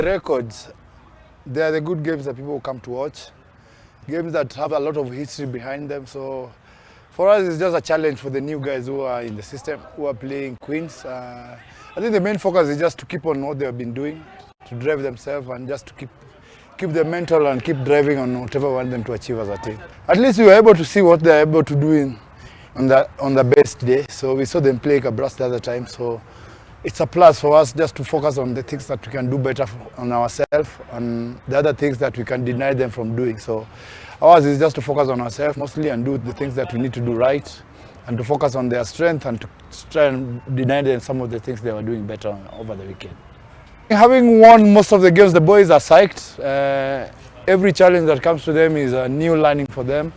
Records, they are the good games that people come to watch, games that have a lot of history behind them. So for us, it's just a challenge for the new guys who are in the system, who are playing Queens. I think the main focus is just to keep on what they have been doing, to drive themselves and just to keep the mental and keep driving on whatever we want them to achieve as a team. At least we were able to see what they are able to do on the best day. So we saw them play Cabras the other time. So it's a plus for us just to focus on the things that we can do better on ourselves and the other things that we can deny them from doing. So ours is just to focus on ourselves mostly and do the things that we need to do right and to focus on their strength and to try and deny them some of the things they were doing better over the weekend. Having won most of the games, the boys are psyched. Every challenge that comes to them is a new learning for them.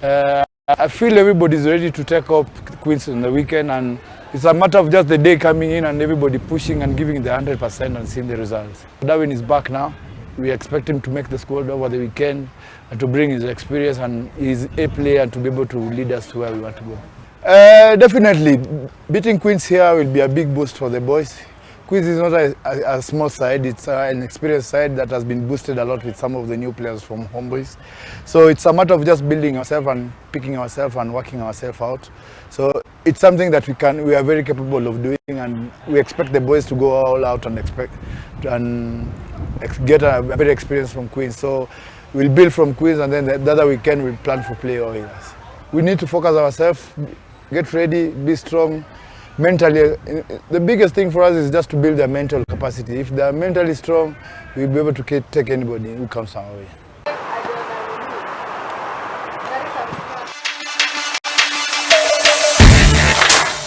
I feel everybody's ready to take up Queens on the weekend, and it's a matter of just the day coming in and everybody pushing and giving the 100% and seeing the results. Darwin is back now. We expect him to make the squad over the weekend and to bring his experience and his A player and to be able to lead us to where we want to go. Definitely, beating Queens here will be a big boost for the boys. Queens is not a small side, it's an experienced side that has been boosted a lot with some of the new players from Homeboys. So it's a matter of just building ourselves and picking ourselves and working ourselves out. So it's something that we are very capable of doing, and we expect the boys to go all out and get a better experience from Queens. So we'll build from Queens, and then the other weekend we'll plan for play areas. We need to focus ourselves, get ready, be strong. Mentally, the biggest thing for us is just to build their mental capacity. If they are mentally strong, we'll be able to take anybody who comes our way.